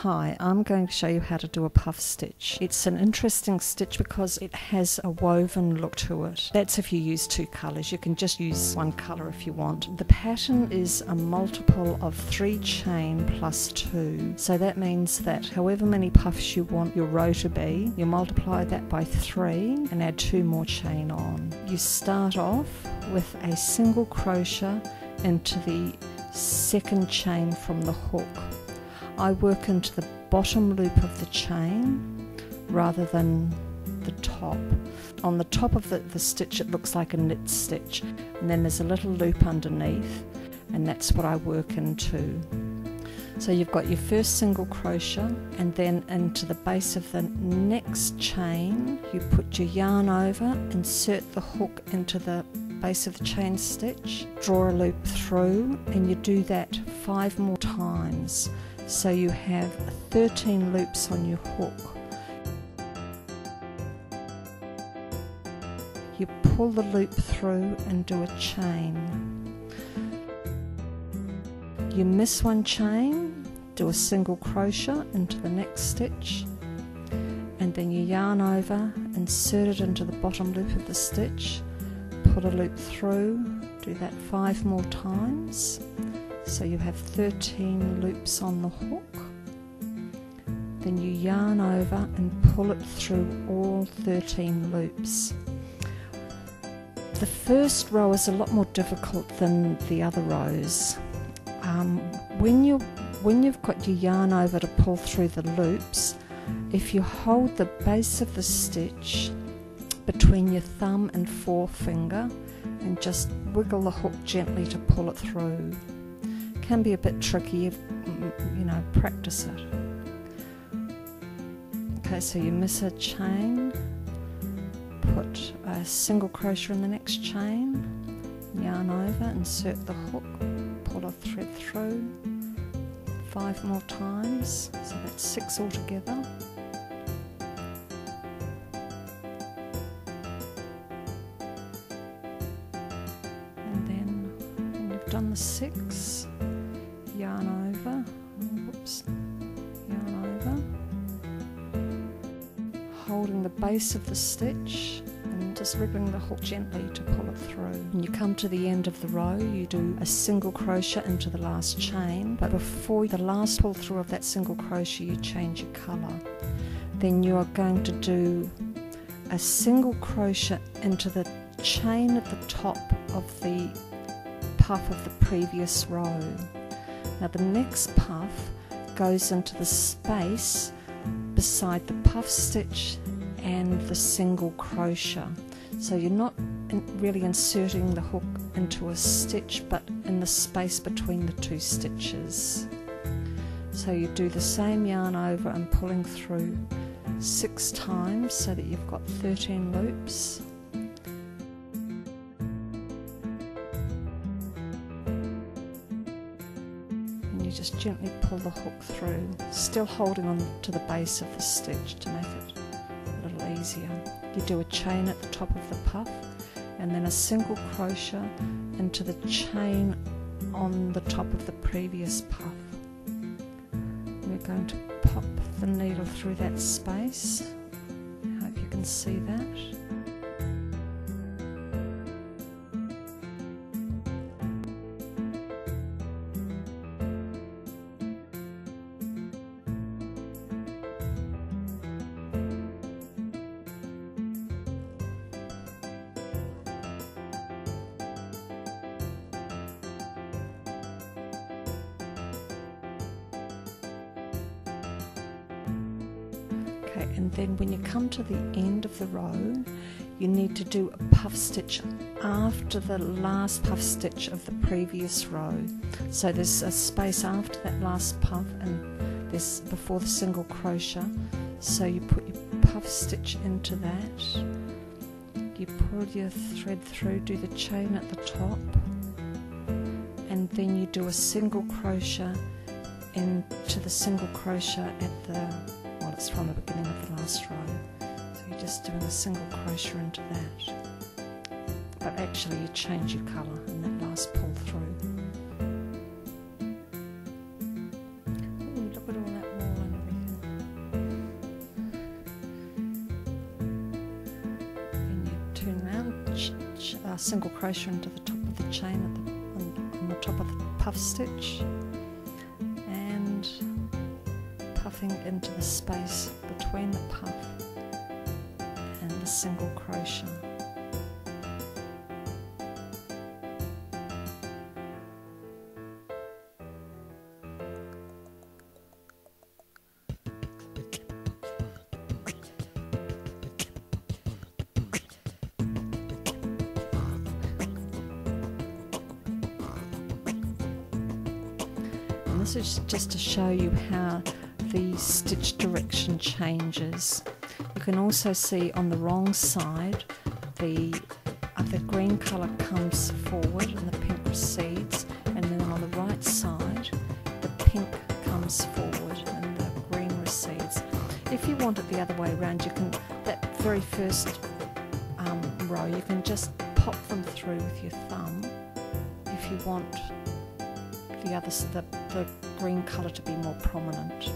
Hi, I'm going to show you how to do a puff stitch. It's an interesting stitch because it has a woven look to it. That's if you use two colours. You can just use one colour if you want. The pattern is a multiple of 3 chain plus 2. So that means that however many puffs you want your row to be, you multiply that by 3 and add 2 more chain on. You start off with a single crochet into the second chain from the hook. I work into the bottom loop of the chain rather than the top. On the top of the stitch it looks like a knit stitch, and then there's a little loop underneath, and that's what I work into. So you've got your first single crochet, and then into the base of the next chain you put your yarn over, insert the hook into the base of the chain stitch, draw a loop through, and you do that 5 more times. So you have 13 loops on your hook. You pull the loop through and do a chain. You miss one chain, do a single crochet into the next stitch, and then you yarn over, insert it into the bottom loop of the stitch, pull a loop through, do that 5 more times. So you have 13 loops on the hook. Then you yarn over and pull it through all 13 loops. The first row is a lot more difficult than the other rows. When you've got your yarn over to pull through the loops, if you hold the base of the stitch between your thumb and forefinger and just wiggle the hook gently to pull it through. Can be a bit tricky, you know, practice it. Okay, so you miss a chain, put a single crochet in the next chain, yarn over, insert the hook, pull a thread through 5 more times, so that's 6 altogether. And then when you've done the 6, yarn over, whoops, yarn over, holding the base of the stitch and just wriggling the hook gently to pull it through. When you come to the end of the row, you do a single crochet into the last chain, but before the last pull through of that single crochet you change your colour. Then you are going to do a single crochet into the chain at the top of the puff of the previous row. Now the next puff goes into the space beside the puff stitch and the single crochet. So you're not really inserting the hook into a stitch, but in the space between the 2 stitches. So you do the same yarn over and pulling through 6 times so that you've got 13 loops. Just gently pull the hook through, still holding on to the base of the stitch to make it a little easier. You do a chain at the top of the puff and then a single crochet into the chain on the top of the previous puff. We're going to pop the needle through that space. I hope you can see that. Okay, and then when you come to the end of the row, you need to do a puff stitch after the last puff stitch of the previous row. So there's a space after that last puff and there's before the single crochet. So you put your puff stitch into that, you pull your thread through, do the chain at the top, and then you do a single crochet into the single crochet at the, well, it's from the beginning of the last row. So you're just doing a single crochet into that, but actually you change your colour in that last pull through. Ooh, look at all that wool and single crochet into the top of the chain on the top of the puff stitch, and puffing into the space between the puff and the single crochet. This is just to show you how the stitch direction changes. You can also see on the wrong side the green colour comes forward and the pink recedes, and then on the right side the pink comes forward and the green recedes. If you want it the other way around, you can, that very first row, you can just pop them through with your thumb if you want the green colour to be more prominent.